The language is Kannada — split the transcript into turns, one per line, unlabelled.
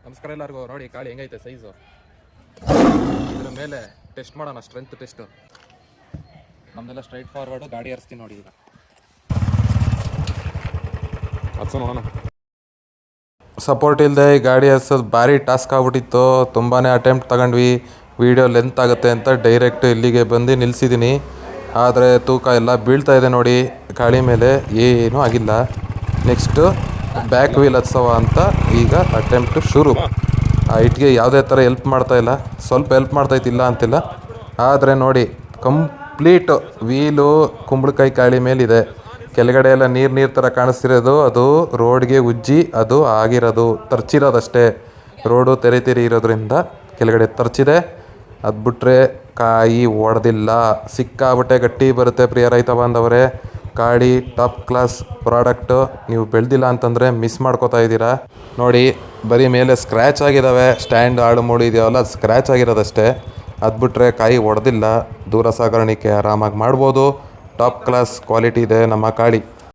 ನಮಸ್ಕಾರ ಎಲ್ಲರಿಗೂ. ನೋಡಿ ಕಾಳಿ ಹೆಂಗೈತೆ ಸೈಜು. ಇದ್ರ ಮೇಲೆ ಟೆಸ್ಟ್ ಮಾಡೋಣ, ಸ್ಟ್ರೆಂತ್ ಟೆಸ್ಟ್. ನಮ್ದೆಲ್ಲ ಸ್ಟ್ರೈಟ್ ಫಾರ್ವರ್ಡು. ಗಾಡಿ ಹರಿಸ್ತೀನಿ ನೋಡಿ ಈಗ. ಹರ್ಸೋ ನೋಡೋಣ. ಸಪೋರ್ಟ್ ಇಲ್ಲದೆ ಈ ಗಾಡಿ ಹರ್ಸೋದು ಭಾರಿ ಟಾಸ್ಕ್ ಆಗ್ಬಿಟ್ಟಿತ್ತು. ತುಂಬಾ ಅಟೆಂಪ್ಟ್ ತಗೊಂಡ್ವಿ. ವೀಡಿಯೋ ಲೆಂತ್ ಆಗುತ್ತೆ ಅಂತ ಡೈರೆಕ್ಟ್ ಇಲ್ಲಿಗೆ ಬಂದು ನಿಲ್ಲಿಸಿದ್ದೀನಿ. ಆದರೆ ತೂಕ ಎಲ್ಲ ಬೀಳ್ತಾ ಇದೆ ನೋಡಿ ಗಾಡಿ ಮೇಲೆ. ಏನೂ ಆಗಿಲ್ಲ. ನೆಕ್ಸ್ಟು ಬ್ಯಾಕ್ ವೀಲ್ ಹತ್ಸವ ಅಂತ ಈಗ ಅಟೆಂಪ್ಟ್ ಶುರು. ಆ ಇಟ್ಗೆ ಯಾವುದೇ ಥರ ಹೆಲ್ಪ್ ಮಾಡ್ತಾಯಿಲ್ಲ. ಸ್ವಲ್ಪ ಹೆಲ್ಪ್ ಮಾಡ್ತಾಯಿತ್ತಿಲ್ಲ ಅಂತಿಲ್ಲ, ಆದರೆ ನೋಡಿ ಕಂಪ್ಲೀಟು ವೀಲು ಕುಂಬಳಕಾಯಿ ಕಾಳಿ ಮೇಲಿದೆ. ಕೆಳಗಡೆ ಎಲ್ಲ ನೀರು ಥರ ಕಾಣಿಸ್ತಿರೋದು ಅದು ರೋಡ್ಗೆ ಉಜ್ಜಿ ಅದು ಆಗಿರೋದು, ತರ್ಚಿರೋದಷ್ಟೇ. ರೋಡು ತೆರೆ ಇರೋದ್ರಿಂದ ಕೆಳಗಡೆ ತರ್ಚಿದೆ. ಅದು ಬಿಟ್ಟರೆ ಕಾಯಿ ಒಡೆದಿಲ್ಲ. ಸಿಕ್ಕಾಬಿಟ್ಟೆ ಗಟ್ಟಿ ಬರುತ್ತೆ ಪ್ರಿಯ ರೈತ ಬಾಂಧವರೇ. ಗಾಡಿ ಟಾಪ್ ಕ್ಲಾಸ್ ಪ್ರಾಡಕ್ಟು. ನೀವು ಬೆಳೆದಿಲ್ಲ ಅಂತಂದರೆ ಮಿಸ್ ಮಾಡ್ಕೋತಾ ಇದ್ದೀರಾ. ನೋಡಿ ಬರೀ ಮೇಲೆ ಸ್ಕ್ರ್ಯಾಚ್ ಆಗಿದ್ದಾವೆ. ಸ್ಟ್ಯಾಂಡ್ ಆಳು ಮೂಳು ಇದೆಯಲ್ಲ, ಅದು ಸ್ಕ್ರ್ಯಾಚ್ ಆಗಿರೋದಷ್ಟೇ. ಅದು ಬಿಟ್ಟರೆ ಕಾಯಿ ಒಡೆದಿಲ್ಲ. ದೂರ ಸಾಗಾಣಿಕೆ ಆರಾಮಾಗಿ ಮಾಡ್ಬೋದು. ಟಾಪ್ ಕ್ಲಾಸ್ ಕ್ವಾಲಿಟಿ ಇದೆ ನಮ್ಮ ಗಾಡಿ.